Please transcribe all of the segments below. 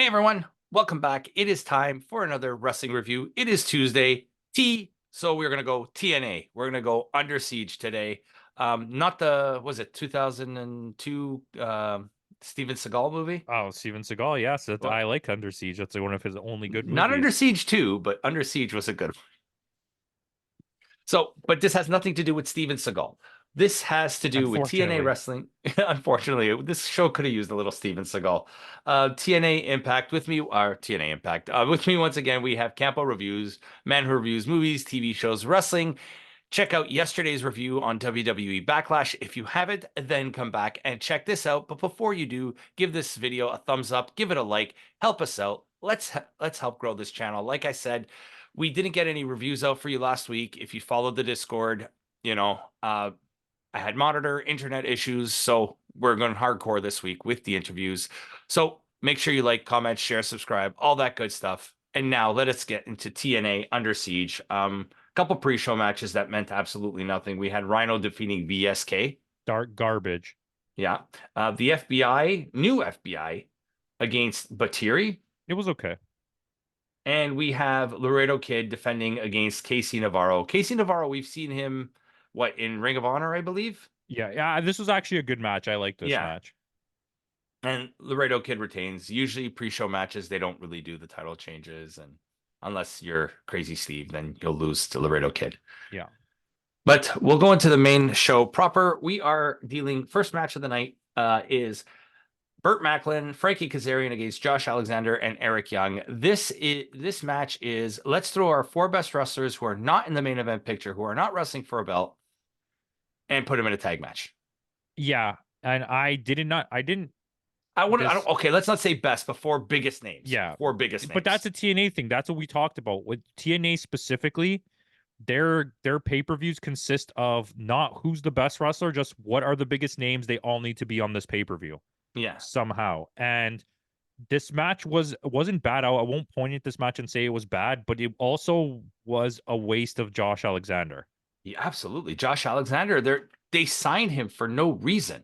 everyone, welcome back. It is time for another wrestling review. It is Tuesday, so we're gonna go TNA. We're gonna go Under Siege today. Not the was it 2002 Steven Seagal movie? Oh, Steven Seagal, yes, Well, I like Under Siege. That's like one of his only good not Under movies. Siege 2, but Under Siege was a good one. So, but this has nothing to do with Steven Seagal. This has to do with TNA Unfortunately. wrestling. Unfortunately, this show could have used a little Steven Seagal. TNA Impact with me, or TNA Impact. With me once again, we have Campo.Reviews, man who reviews movies, TV shows, wrestling. Check out yesterday's review on WWE Backlash. If you haven't, then come back and check this out. But before you do, give this video a thumbs up, give it a like, help us out. Let's help grow this channel. Like I said, we didn't get any reviews out for you last week. If you followed the Discord, I had monitor internet issues, so we're going hardcore this week with the interviews. So make sure you like, comment, share, subscribe, all that good stuff. And now let us get into TNA Under Siege. Couple pre-show matches that meant absolutely nothing. We had Rhino defeating VSK. Dark garbage. Yeah. The FBI, new FBI, against Batiri. It was okay. And we have Laredo Kid defending against Casey Navarro. Casey Navarro, we've seen him, in Ring of Honor, I believe? Yeah, this was actually a good match. I like this match. And Laredo Kid retains. Usually pre-show matches, they don't really do the title changes. And unless you're Crazy Steve, then you'll lose to Laredo Kid. Yeah. But we'll go into the main show proper. We are dealing, first match of the night is Burt Macklin, Frankie Kazarian against Josh Alexander and Eric Young. This match is, let's throw our four best wrestlers who are not in the main event picture, who are not wrestling for a belt, and put them in a tag match. Yeah, and okay, let's not say best, but four biggest names. Yeah. Four biggest names. But that's a TNA thing. That's what we talked about. With TNA specifically, their pay-per-views consist of not who's the best wrestler, just what are the biggest names. They all need to be on this pay-per-view. Yeah. Somehow. And this match wasn't bad. I won't point at this match and say it was bad, but it also was a waste of Josh Alexander. Yeah, absolutely. Josh Alexander, they signed him for no reason.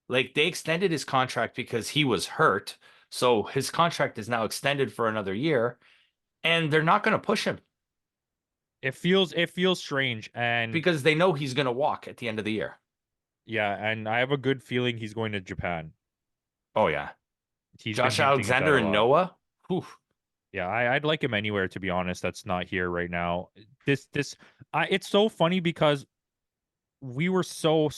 Like, they extended his contract because he was hurt. So his contract is now extended for another year, and they're not going to push him. It feels strange, and because they know he's going to walk at the end of the year. Yeah, and I have a good feeling he's going to Japan. Oh yeah. Josh Alexander and Noah. Whew. Yeah, I'd like him anywhere, to be honest. That's not here right now. It's so funny because we were so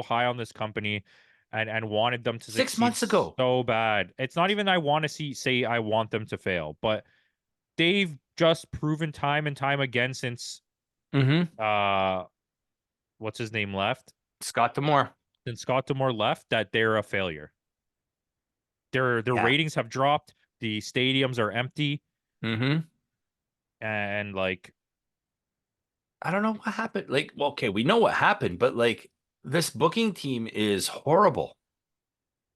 high on this company and wanted them to 6 months ago so bad. It's not even I want to say I want them to fail, but they've just proven time and time again since what's his name left? Scott D'Amore. Since Scott D'Amore left, that they're a failure. Their ratings have dropped. The stadiums are empty. And like, I don't know what happened. Like, well, okay, we know what happened, but like, this booking team is horrible.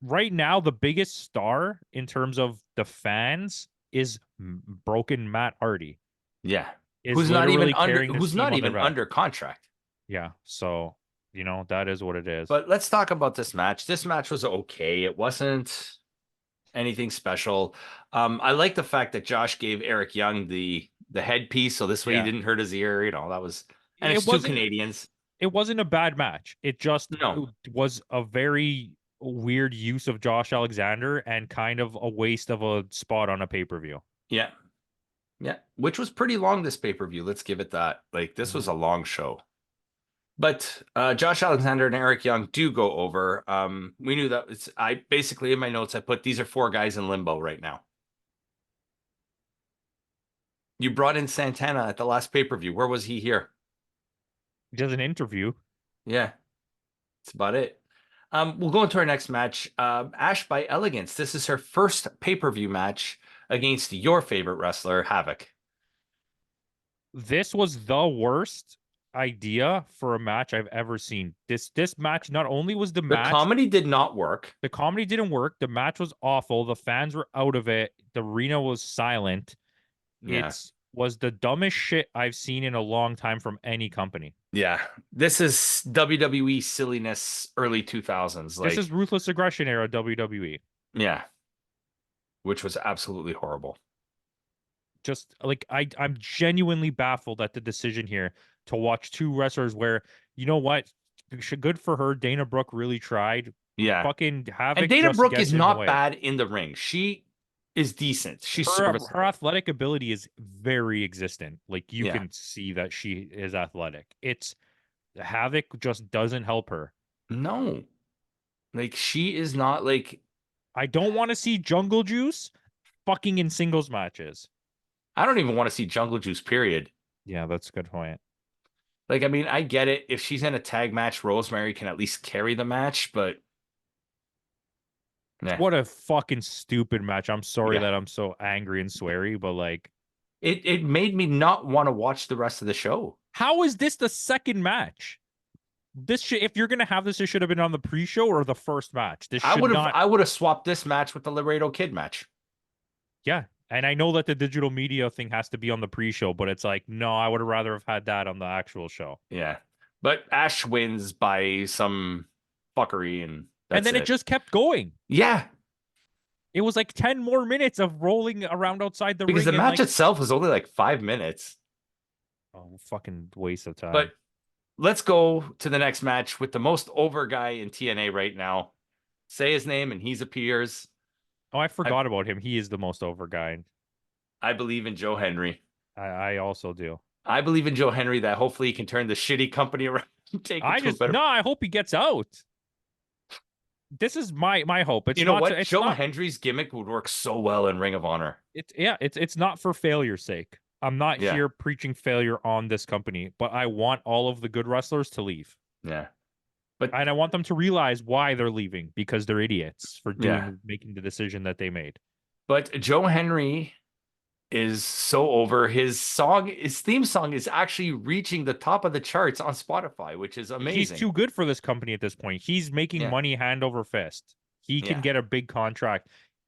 Right now, the biggest star in terms of the fans is broken Matt Hardy. Yeah. Who's not even under contract. Yeah. So, that is what it is. But let's talk about this match. This match was okay. It wasn't anything special. I like the fact that Josh gave Eric Young the headpiece, so this way he didn't hurt his ear. That was, and it's two Canadians. It wasn't a bad match. It just was a very weird use of Josh Alexander and kind of a waste of a spot on a pay-per-view. Yeah. Yeah. Which was pretty long, this pay-per-view. Let's give it that. Like, this was a long show. But Josh Alexander and Eric Young do go over. We knew that. I basically, in my notes, I put these are four guys in limbo right now. You brought in Santana at the last pay-per-view. Where was he here? He does an interview. Yeah. That's about it. We'll go into our next match. Ash by Elegance. This is her first pay-per-view match against your favorite wrestler, Havoc. This was the worst idea for a match I've ever seen. This match, not only was the match, comedy did not work. The comedy didn't work. The match was awful. The fans were out of it. The arena was silent. Yeah. It was the dumbest shit I've seen in a long time from any company. Yeah. This is WWE silliness, early 2000s. This is Ruthless Aggression era WWE. Yeah. which was absolutely horrible. Just like I'm genuinely baffled at the decision here to watch two wrestlers where, you know what? Good for her. Dana Brooke really tried. Yeah. Fucking And Havoc Dana just Brooke is gets in the not way. bad in the ring. She is decent. She's Her serviceable. athletic ability is very existent. Like you Yeah. can see that she is athletic. It's Havoc just doesn't help her. No. Like she is not like I don't want to see Jungle Juice fucking in singles matches. I don't even want to see Jungle Juice, period. Yeah, that's a good point. Like, I mean, I get it. If she's in a tag match, Rosemary can at least carry the match, but nah. What a fucking stupid match. I'm sorry Yeah. that I'm so angry and sweary, but like, It made me not want to watch the rest of the show. how is this the second match? This should, if you're gonna have this, it should have been on the pre-show or the first match. This should not. I would have swapped this match with the Laredo Kid match. Yeah, and I know that the digital media thing has to be on the pre-show, but it's like, no, I would have rather have had that on the actual show. Yeah. But Ash wins by some fuckery and And that's then it it. just kept going. Yeah. It was like 10 more minutes of rolling around outside the Because ring the and match like, itself was only like 5 minutes. oh, fucking waste of time. But let's go to the next match with the most over guy in TNA right now. Say his name and he appears. Oh, I forgot about him. He is the most over guy. I believe in Joe Henry. I also do. I believe in Joe Henry that hopefully he can turn the shitty company around and take it I to a just better. no. I hope he gets out. This is my hope. It's You know not. what? It's Joe not. Henry's gimmick would work so well in Ring of Honor. It's not for failure's sake. I'm not Yeah. here preaching failure on this company, but I want all of the good wrestlers to leave. Yeah. But And I want them to realize why they're leaving because they're idiots for yeah. making the decision that they made. But Joe Henry is so over. His theme song is actually reaching the top of the charts on Spotify, which is amazing. He's too good for this company at this point. He's making Yeah. money hand over fist. He can Yeah. get a big contract.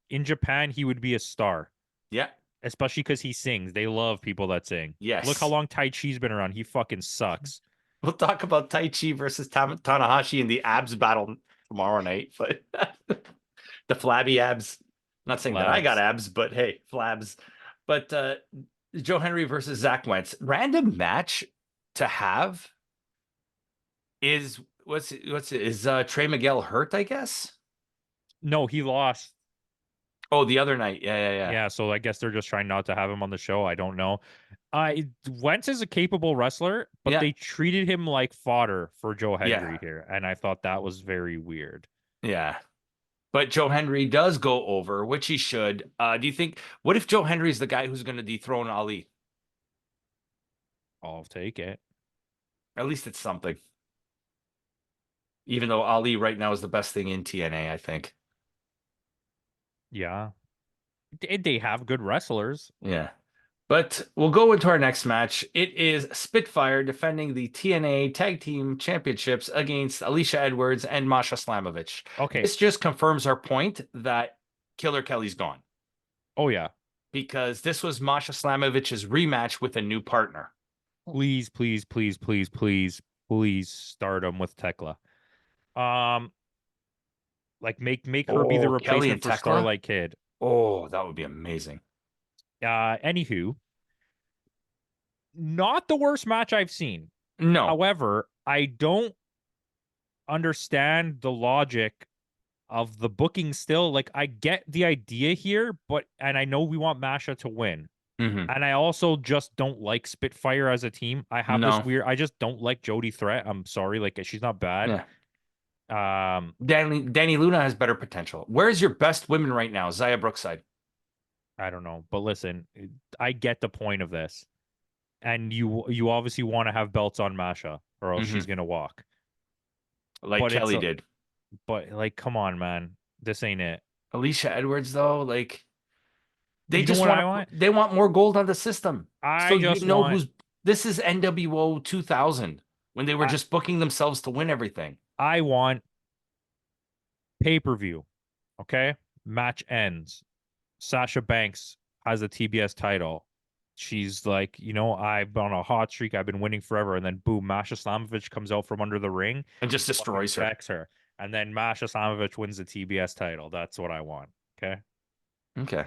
In Japan, he would be a star, Yeah. especially because he sings. They love people that sing. Yes. Look how long Tai Chi's been around. He fucking sucks. We'll talk about Tai Chi versus Tanahashi in the abs battle tomorrow night, but the flabby abs. Not saying that I got abs, but hey, flabs. But Joe Henry versus Zach Wentz. Random match to have is is Trey Miguel hurt, I guess? No, he lost. Oh, the other night. Yeah. Yeah, so I guess they're just trying not to have him on the show. I don't know. Wentz is a capable wrestler, but Yeah. they treated him like fodder for Joe Henry Yeah. here, and I thought that was very weird. Yeah. But Joe Henry does go over, which he should. Do you think, what if Joe Henry is the guy who's going to dethrone Ali? I'll take it. At least it's something. Even though Ali right now is the best thing in TNA, I think. Yeah. They have good wrestlers. Yeah. But we'll go into our next match. It is Spitfire defending the TNA Tag Team Championships against Alicia Edwards and Masha Slamovich. Okay. This just confirms our point that Killer Kelly's gone. Oh, yeah. Because this was Masha Slamovich's rematch with a new partner. Please start him with Tekla. Like make her be the Kelly and replacement for Tekla? Starlight Kid. Oh, that would be amazing. Anywho, not the worst match I've seen. No. However, I don't understand the logic of the booking still. Like, I get the idea here, and I know we want Masha to win. Mhm. And I also just don't like Spitfire as a team. I have No. this weird, I just don't like Jody Threat. I'm sorry. Like, she's not bad. Yeah. Um, Danny Luna has better potential. Where's your best women right now? Zaya Brookside. I don't know. But listen, I get the point of this. And you obviously want to have belts on Masha, or else she's gonna walk. Like But Kelly did. But like, come on, man. This ain't it. Alicia Edwards, though, like they You know just what I want want? they want more gold on the system. I So just you know want- who's this is NWO 2000 when they were just booking themselves to win everything. I want pay-per-view. Okay? Match ends. Sasha Banks has the TBS title. She's like, I've been on a hot streak. I've been winning forever. And then boom, Masha Slamovich comes out from under the ring And just destroys her. her. And then Masha Slamovich wins the TBS title. That's what I want. Okay. Okay.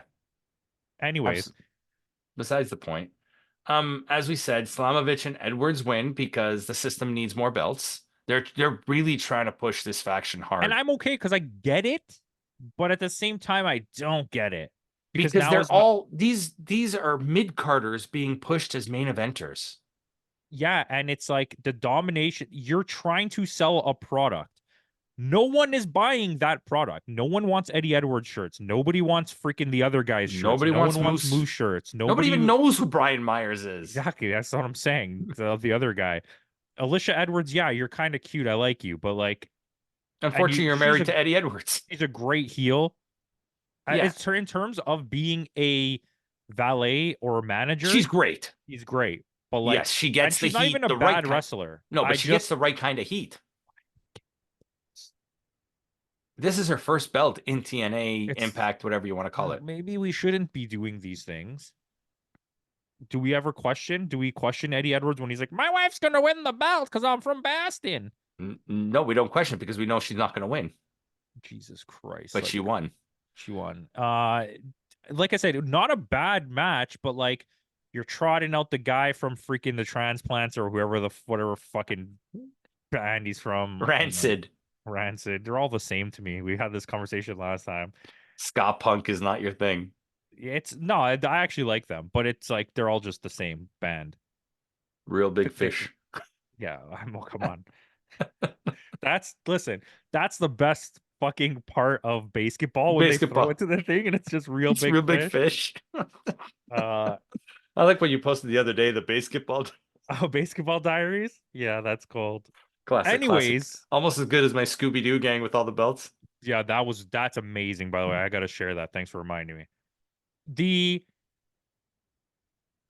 Anyways, Besides the point. As we said, Slamovich and Edwards win because the system needs more belts. They're really trying to push this faction and hard I'm okay because I get it, but at the same time, I don't get it because because now they're is my all these are mid carders being pushed as main eventers. yeah, and it's like the domination. You're trying to sell a product. No one is buying that product. No one wants Eddie Edwards shirts. Nobody wants freaking the other guy's shirts. Nobody No wants one wants Moose. Moose shirts. Nobody even Nobody knows who Brian Myers is. exactly. That's what I'm saying. The other guy, Alicia Edwards. Yeah, you're kind of cute. I like you, but like, and Unfortunately, you're she's married a to Eddie Edwards. she's a great heel. Yeah, It's her in terms of being a valet or a she's manager. great. He's great, but Yes, like, she and gets the she's not even heat, a the right bad kind. wrestler. No, but I she gets just the right kind of heat. This is her first belt in TNA it's Impact, whatever you want to call it. maybe we shouldn't be doing these things. Do we ever question? Do we question Eddie Edwards when he's like, "My wife's gonna win the belt because I'm from Baston"? No, we don't question it because we know she's not going to win, Jesus Christ! but Like she won. she won. Like I said, not a bad match, but like you're trotting out the guy from freaking the transplants or whoever the whatever fucking band he's from. Rancid. Rancid. They're all the same to me. We had this conversation last time. Ska punk is not your thing. It's no, I actually like them, but it's like they're all just the same band. Real big They- fish. yeah, oh, come on. That's the best fucking part of basketball when they throw it Basketball. to the thing and it's just real It's big real big fish. fish. Uh I like what you posted the other day, the basketball. oh, basketball diaries? Yeah, that's cold. Classic, classic. Anyways, Almost as good as my Scooby Doo gang with all the belts. yeah, that's amazing, by the way. I gotta share that. Thanks for reminding me. The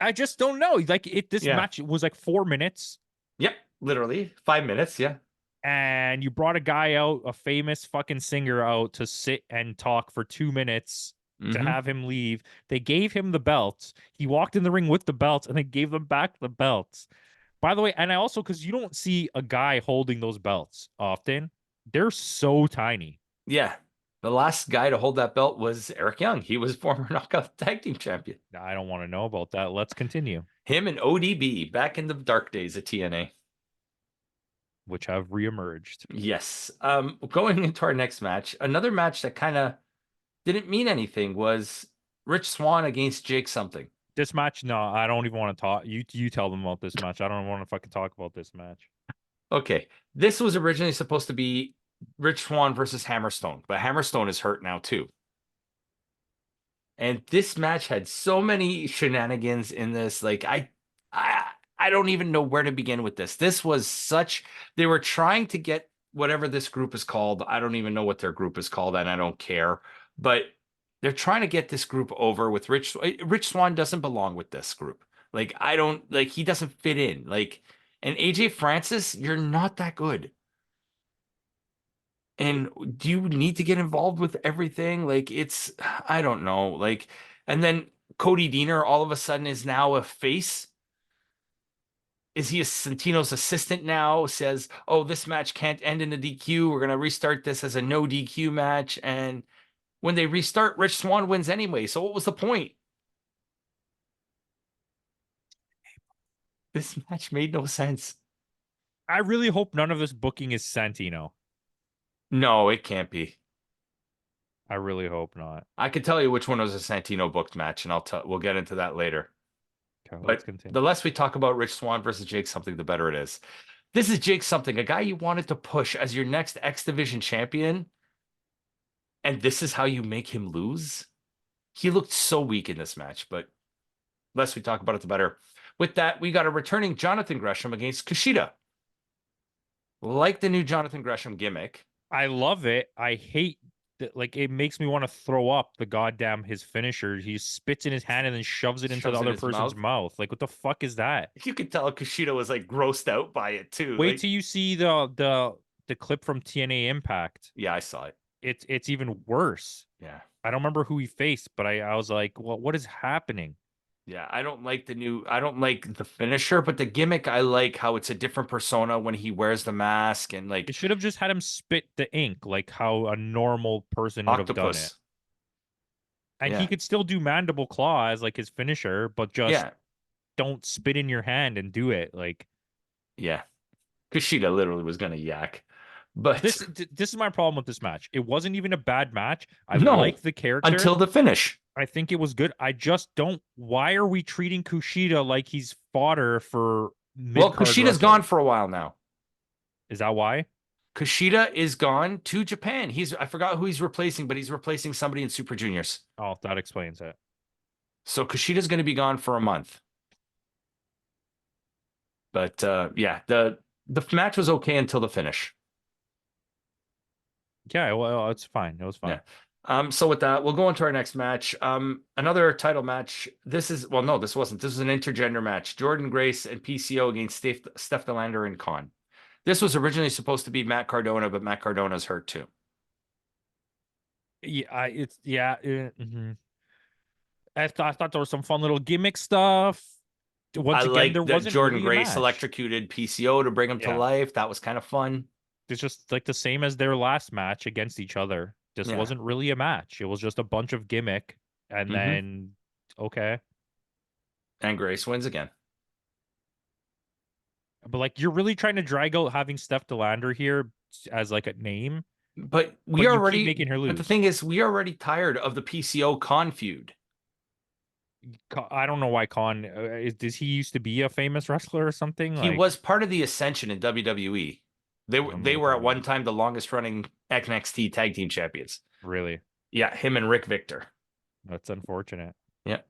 I just don't know. Like this Yeah. match was like 4 minutes. Yep. Literally 5 minutes. Yeah. And you brought a guy out, a famous fucking singer out to sit and talk for 2 minutes to Mm-hmm. have him leave. They gave him the belts. He walked in the ring with the belts and they gave them back the belts. By the way, and I also, because you don't see a guy holding those belts often, they're so tiny. Yeah. The last guy to hold that belt was Eric Young. He was former knockout tag team champion. I don't want to know about that. Let's continue, Him and ODB back in the dark days of TNA. which have reemerged. Yes. Going into our next match, another match that kind of didn't mean anything was Rich Swann against Jake something. This match, no, I don't even want to talk. You tell them about this match. I don't want to fucking talk about this match. Okay. This was originally supposed to be Rich Swann versus Hammerstone, but Hammerstone is hurt now too. And this match had so many shenanigans in this. Like I don't even know where to begin with this. This was such they were trying to get whatever this group is called. I don't even know what their group is called, and I don't care. But they're trying to get this group over with Rich Swann doesn't belong with this group. Like I don't like he doesn't fit in. Like and AJ Francis, you're not that good. And do you need to get involved with everything? Like it's I don't know. Like and then Cody Deaner all of a sudden is now a face. Is he a Santino's assistant now? Says, "Oh, this match can't end in a DQ. We're gonna restart this as a no DQ match." And when they restart, Rich Swann wins anyway. So what was the point? This match made no sense. I really hope none of this booking is Santino. No, it can't be. I really hope not. I could tell you which one was a Santino booked match, and we'll get into that later. Okay, But let's continue. the less we talk about Rich Swann versus Jake something, the better it is. This is Jake something, a guy you wanted to push as your next X Division champion. And this is how you make him lose? He looked so weak in this match, but less we talk about it, the better. With that, we got a returning Jonathan Gresham against Kushida. Like the new Jonathan Gresham gimmick. I love it. I hate that. Like it makes me want to throw up the goddamn his finisher. He spits in his hand and then shoves it into the Shoves it in other his person's mouth. Like what the fuck is that? You could tell Kushida was like grossed out by it too. Wait Like, till you see the clip from TNA Impact. yeah, I saw it. It's even worse. Yeah. I don't remember who he faced, but I was like, well, what is happening? Yeah, I don't like the finisher, but the gimmick, I like how it's a different persona when he wears the mask and like It should have just had him spit the ink like how a normal person would have done it. octopus. And he Yeah. could still do mandible claw as like his finisher, but just Yeah. don't spit in your hand and do it. Like Yeah. Kushida literally was gonna yak. But this is my problem with this match. It wasn't even a bad match. I no, like the character. until the finish. I think it was good. I just don't. Why are we treating Kushida like he's fodder for mid Well, card Kushida's gone wrestlers? for a while now. Is that why? Kushida is gone to Japan. I forgot who he's replacing, but he's replacing somebody in Super Juniors. Oh, that explains it. So Kushida's going to be gone for a month. But yeah, the match was okay until the finish. Yeah, well, it's fine. It was Yeah. fine. So with that, we'll go into our next match. Another title match. No, this wasn't. This was an intergender match. Jordan Grace and PCO against Steph Delander and Khan. This was originally supposed to be Matt Cardona, but Matt Cardona's hurt too. Yeah, it's yeah. Mhm. I thought there was some fun little gimmick stuff. I Once again, like there that wasn't Jordan really a Grace match. electrocuted PCO to bring him to Yeah, life. That was kind of fun. it's just like the same as their last match against each other. This Yeah. wasn't really a match. It was just a bunch of gimmick, and Hmm. then okay. And Grace wins again. But like, you're really trying to drag out having Steph Delander here as like a name, But but you keep making her the lose. thing is, we are already tired of the PCO con feud. I don't know why Khan does he used to be a famous wrestler or something? He Like, was part of the Ascension in WWE. I don't know They what were that at one means. time the longest running NXT tag team champions. Really, Yeah, him and Rick Victor. that's unfortunate. Yeah.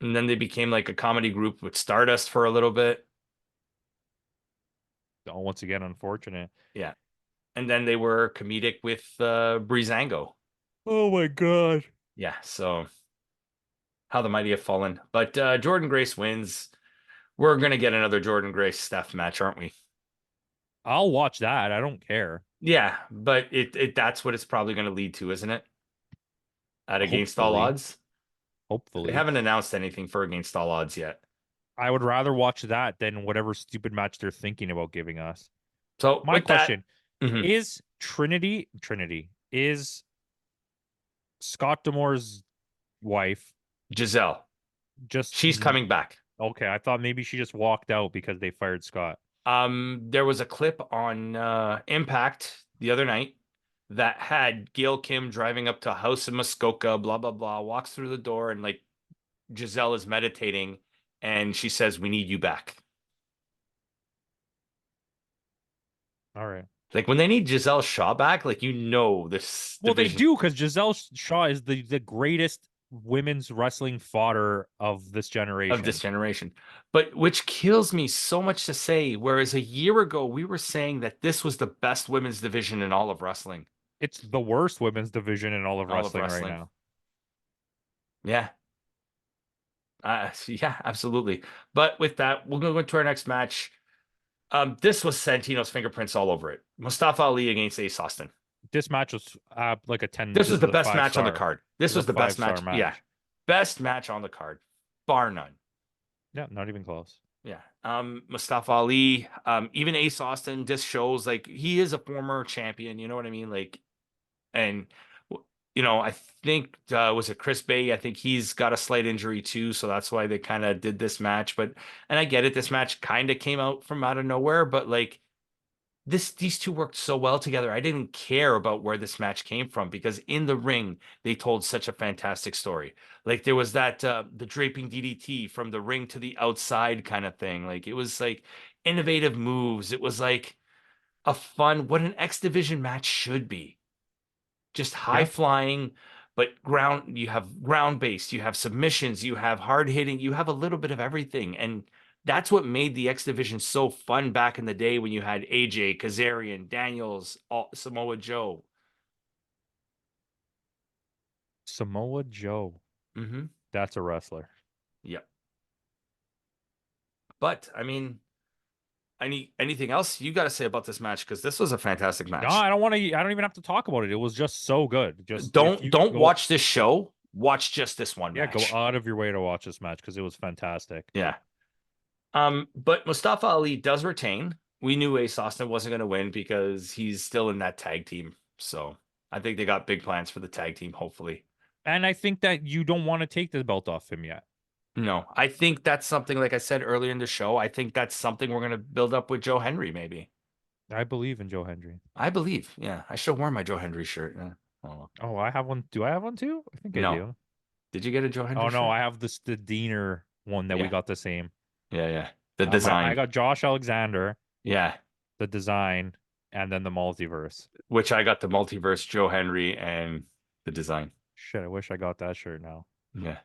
And then they became like a comedy group with Stardust for a little bit. Oh, once again, unfortunate. Yeah. And then they were comedic with Breezango. Oh my god. Yeah, so how the mighty have fallen. But Jordan Grace wins. We're gonna get another Jordan Grace Steph match, aren't we? I'll watch that. I don't care. Yeah, but it that's what it's probably gonna lead to, isn't it? At Against All Hopefully, Odds. They hopefully. haven't announced anything for Against All Odds yet. I would rather watch that than whatever stupid match they're thinking about giving us. So My with that, question mhm, is Trinity is Scott Demore's wife Giselle, just she's coming back. okay? I thought maybe she just walked out because they fired Scott. There was a clip on Impact the other night that had Gail Kim driving up to House of Muskoka, blah blah blah, walks through the door and like Giselle is meditating and she says, "We need you back." All right. Like when they need Giselle Shaw back, like this Well, they division do because Giselle Shaw is the greatest women's wrestling fodder of this of this generation. generation. But which kills me so much to say, whereas a year ago we were saying that this was the best women's division in all of wrestling. It's the worst women's division in all of All of wrestling right wrestling. now. Yeah. Yeah, absolutely. But with that, we'll go into our next match. This was Santino's fingerprints all over it. Mustafa Ali against Ace Austin. This match was like a 10. This This was is the a best five match on the star. card. This This is a was the best 5 star match. Yeah. match. Best match on the card. Bar none. Yeah, not even close. Yeah. Mustafa Ali, even Ace Austin just shows like he is a former champion, you know what I mean? Like, and I think was it Chris Bay? I think he's got a slight injury too, so that's why they kind of did this match. But and I get it, this match kind of came out of nowhere, but like these two worked so well together. I didn't care about where this match came from because in the ring they told such a fantastic story. Like there was that the draping DDT from the ring to the outside kind of thing. Like it was like innovative moves. It was like a fun what an X Division match should be. Just high Yeah. flying, but you have ground based, you have submissions, you have hard hitting, you have a little bit of everything. And that's what made the X Division so fun back in the day when you had AJ, Kazarian, Daniels, Samoa Joe. Samoa Joe. Hmm. That's a wrestler. Yep. But I mean, anything else you got to say about this match? Because this was a fantastic No, match. I don't want to. I don't even have to talk about it. It was just so good. Just if you Don't go, watch this show. Watch just this one yeah, go match. out of your way to watch this match because it was fantastic. Yeah. But Mustafa Ali does retain. We knew Ace Austin wasn't going to win because he's still in that tag team. So I think they got big plans for the tag team, hopefully. And I think that you don't want to take the belt off him yet. No, I think that's something, like I said earlier in the show, I think that's something we're going to build up with Joe Henry, maybe. I believe in Joe Hendry. I believe. Yeah. I should have worn my Joe Henry shirt. Yeah. Oh, Oh, I have one. Do I have one too? I think I no. do. Did you get a Joe Oh Henry no, shirt? I have the Diener one that we Yeah. got the same. Yeah. Yeah. The I design. got Josh Alexander, Yeah. the design, and then the multiverse. Which I got the multiverse Joe Henry and the design. Shit, I wish I got that shirt now. Yeah.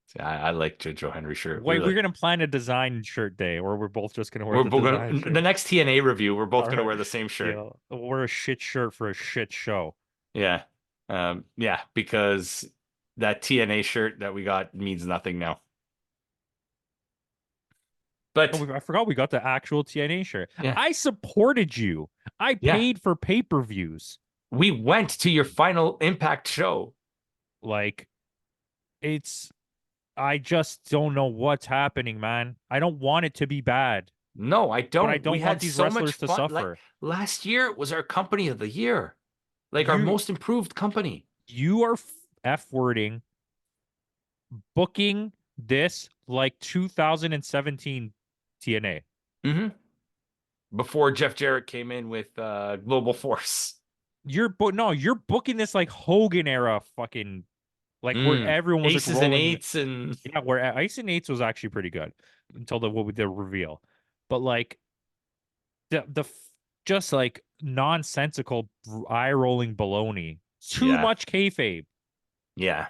See, I like Joe Henry shirt. Wait, we're Really. gonna plan a design shirt day, or we're both just gonna wear We're the both design gonna, the shirt. next TNA review, we're both All gonna right. wear the same shirt. Yeah, we'll wear a shit shirt for a shit show. Yeah. Yeah, because that TNA shirt that we got means nothing now. Oh, But I forgot we got the actual TNA shirt. yeah, I supported you. I yeah. paid for pay-per-views. We went to your final Impact show. Like, it's I just don't know what's happening, man. I don't want it to be bad, No, I but I don't. We don't want had these so much wrestlers to fun. Like suffer. last year was our company of the year. Like our You most improved company. you are F-wording booking this like 2017 TNA. Hmm. Before Jeff Jarrett came in with Global Force. You're booking this like Hogan era fucking like where Mm. everyone was like Aces and rolling. eights and Yeah, where Ice and Eights was actually pretty good until the reveal. But like just like nonsensical eye rolling baloney. Too yeah, much kayfabe. yeah.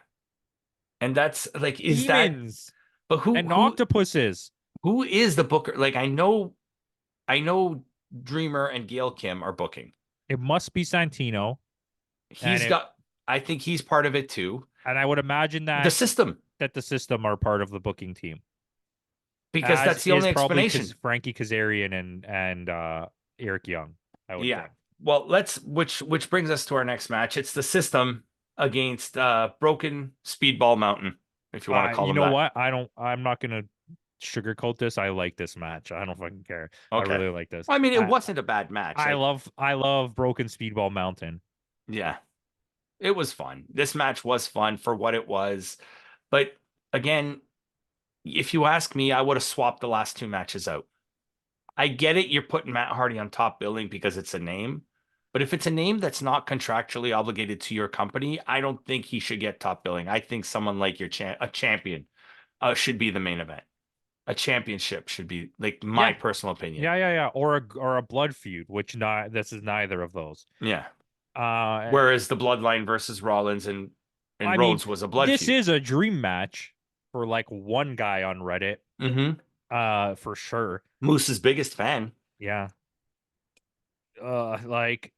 And that's like, is that? Demons But who and who octopuses. who is the booker? Like I know Dreamer and Gail Kim are booking. It must be Santino. And He's it got. I think he's part of it too. and I would imagine The system, that the system are part of the booking team. because As that's the is only probably explanation. Frankie Kazarian and Eric Young, I would Yeah. think. Well, which brings us to our next match. It's the system against Broken Speedball Mountain, if you want to call You them know that. what? I'm not gonna sugarcoat this. I like this match. I don't fucking care. I Okay. really like this. Well, I mean, it wasn't a bad match. Like, I love Broken Speedball Mountain. yeah, it was fun. This match was fun for what it was. But again, if you ask me, I would have swapped the last two matches out. I get it. You're putting Matt Hardy on top billing because it's a name. But if it's a name that's not contractually obligated to your company, I don't think he should get top billing. I think someone like a champion should be the main event. A championship should be like my Yeah. personal opinion. Yeah. Or a blood feud, which not this is neither of those. Yeah. Uh Whereas the Bloodline versus Rollins and I mean, Rhodes was a blood this feud. is a dream match for like one guy on Reddit. Mm-hmm. For sure. Moose's biggest fan. Yeah. Like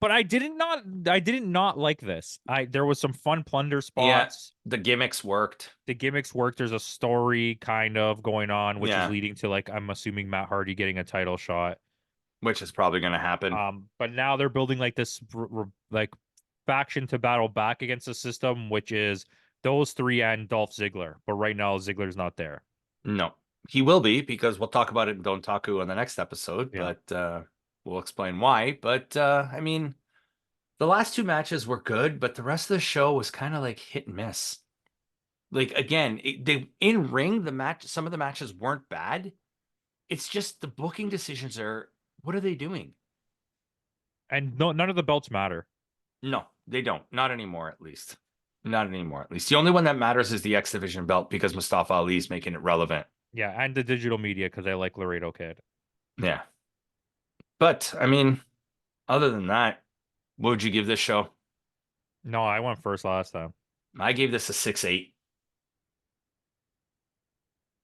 but I didn't not like this. There was some fun plunder Yeah, spots. the gimmicks worked. The gimmicks work. There's a story kind of going on, which is Yeah, leading to like I'm assuming Matt Hardy getting a title shot. which is probably going to happen. But now they're building like this like faction to battle back against the system, which is those three and Dolph Ziggler. But right now Ziggler's not there. No, he will be because we'll talk about it in Don't Taku on the next episode, Yeah. but we'll explain why. But I mean, the last two matches were good, but the rest of the show was kind of like hit and miss. Like again, they in ring the match. Some of the matches weren't bad. It's just the booking decisions are. What are they doing? And none of the belts matter. No, they don't. Not anymore, at least. Not anymore, at least. The only one that matters is the X Division belt because Mustafa Ali is making it relevant. Yeah, and the digital media because I like Laredo Kid. Yeah. But, I mean, other than that, what would you give this show? No, I went first last time. I gave this a 6.8.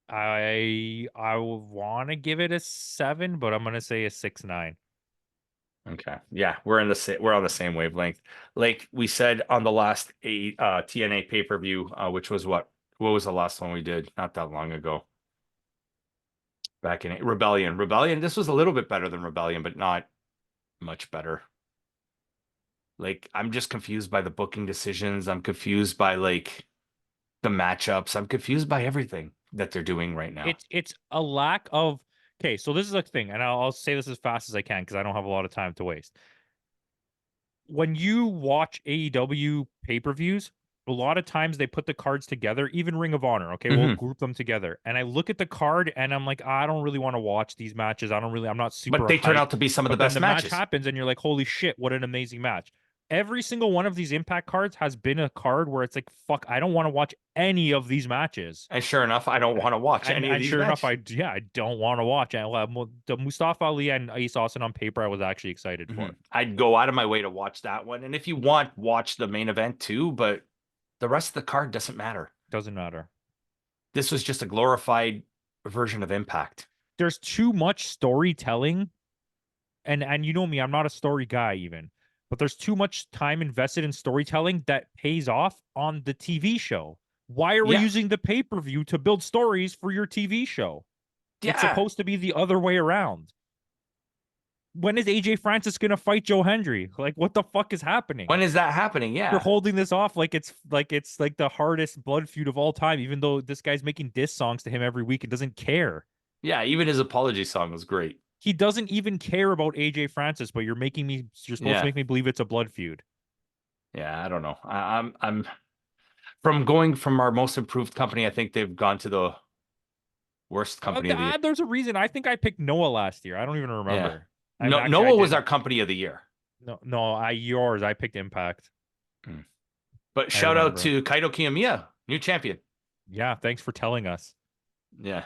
I want to give it a 7, but I'm gonna say a 6.9. Okay. Yeah, we're on the same wavelength. Like we said on the last TNA pay-per-view, which was what was the last one we did? Not that long ago. Back in Rebellion. Rebellion, this was a little bit better than Rebellion, but not much better. Like, I'm just confused by the booking decisions. I'm confused by like the matchups. I'm confused by everything that they're doing right now. It's a lack of okay. So this is the thing, and I'll say this as fast as I can because I don't have a lot of time to waste. When you watch AEW pay-per-views, a lot of times they put the cards together, even Ring of Honor. Okay, we'll group them together. And I look at the card and I'm like, I don't really want to watch these matches. I'm not But super they turn hyped. out to be some of the But then best the match matches. happens and you're like, holy shit, what an amazing match. Every single one of these Impact cards has been a card where it's like, fuck, I don't want to watch any of these matches. And sure enough, I don't want to watch any of And these sure enough, matches. I don't want to watch. And the Mustafa Ali and Ace Austin on paper, I was actually excited for. I'd go out of my way to watch that one. And if you want, watch the main event too, but the rest of the card doesn't matter. Doesn't matter. This was just a glorified version of Impact. There's too much storytelling, and you know me, I'm not a story guy even, but there's too much time invested in storytelling that pays off on the TV show. Why are we Yeah. using the pay-per-view to build stories for your TV show? It's Yeah. supposed to be the other way around. When is AJ Francis gonna fight Joe Hendry? Like, what the fuck is happening? When is that happening? You're Yeah. holding this off like it's like the hardest blood feud of all time, even though this guy's making diss songs to him every week and doesn't care. Yeah. Even his apology song was great. He doesn't even care about AJ Francis, but you're supposed to Yeah. make me believe it's a blood feud. Yeah. I don't know. I'm from going from our most improved company. I think they've gone to the worst company of the year. There's a reason. I think I picked Noah last year. I don't even remember. Yeah. I mean, No, actually, I Noah was didn't. our company of the year. No, I picked Impact. But I shout out remember. to Kaito Kiyomiya, new champion. Yeah, thanks for telling us. Yeah.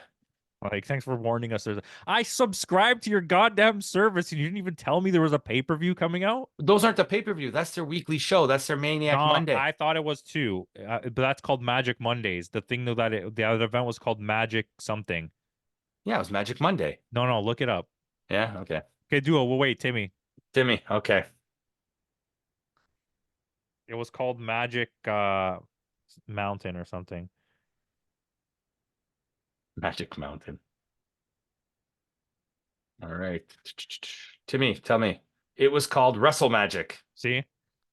Like, thanks for warning us. I subscribed to your goddamn service, and you didn't even tell me there was a pay-per-view coming out. Those aren't the pay-per-view. That's their weekly show. That's their Maniac No, Monday. I thought it was too, but that's called Magic Mondays. The thing though the other event was called Magic something. Yeah, it was Magic Monday. No, look it up. Yeah, okay. Okay, Duo. Well, wait, Timmy. Timmy, okay. It was called Magic Mountain or something. Magic Mountain. All right. Timmy, tell me. It was called Wrestle Magic. See,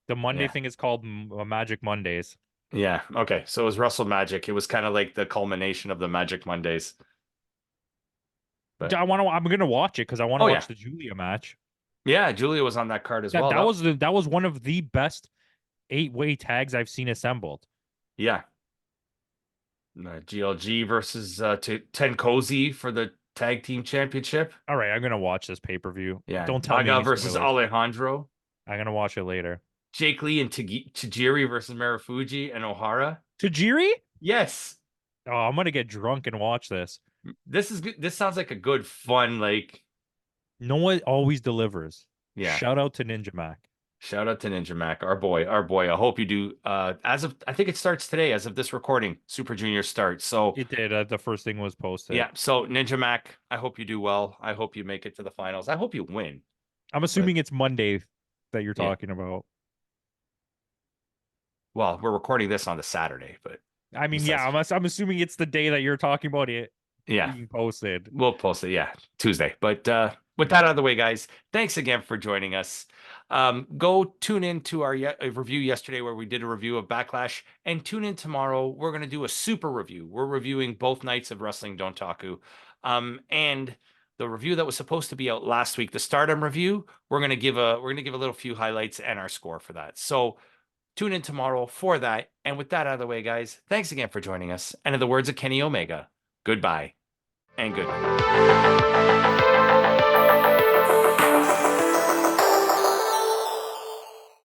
the Monday Yeah. thing is called Magic Mondays. Yeah, okay. So it was Wrestle Magic. It was kind of like the culmination of the Magic Mondays. But I'm gonna watch it because I want to Oh, watch yeah. the Julia match. yeah, Julia was on that card as well. That was one of the best 8-way tags I've seen assembled. Yeah. GLG versus Ten Cozy for the tag team championship. All right, I'm gonna watch this pay-per-view. Yeah. Don't tell me Daga any versus spoilers. Alejandro. I'm gonna watch it later. Jake Lee and Tajiri versus Marufuji and O'Hara. Tajiri? Yes. Oh, I'm gonna get drunk and watch this. This is good. This sounds like a good, fun, like, Noah always delivers. yeah. Shout out to Ninja Mac. Shout out to Ninja Mac, our boy, our boy. I hope you do. As of I think it starts today, as of this recording, Super Junior starts. So It did. The first thing was posted. yeah. So Ninja Mac, I hope you do well. I hope you make it to the finals. I hope you win. I'm assuming it's Monday that you're Yeah. talking about. Well, we're recording this on the Saturday, but I mean, yeah, I'm assuming it's the day that you're talking about it yeah, being posted. we'll post it. Yeah, Tuesday. But with that out of the way, guys, thanks again for joining us. Go tune in to our review yesterday where we did a review of Backlash, and tune in tomorrow. We're going to do a super review. We're reviewing both nights of Wrestling Dontaku. And the review that was supposed to be out last week, the Stardom review, we're going to give a little few highlights and our score for that. So tune in tomorrow for that. And with that out of the way, guys, thanks again for joining us. And in the words of Kenny Omega, goodbye and good night.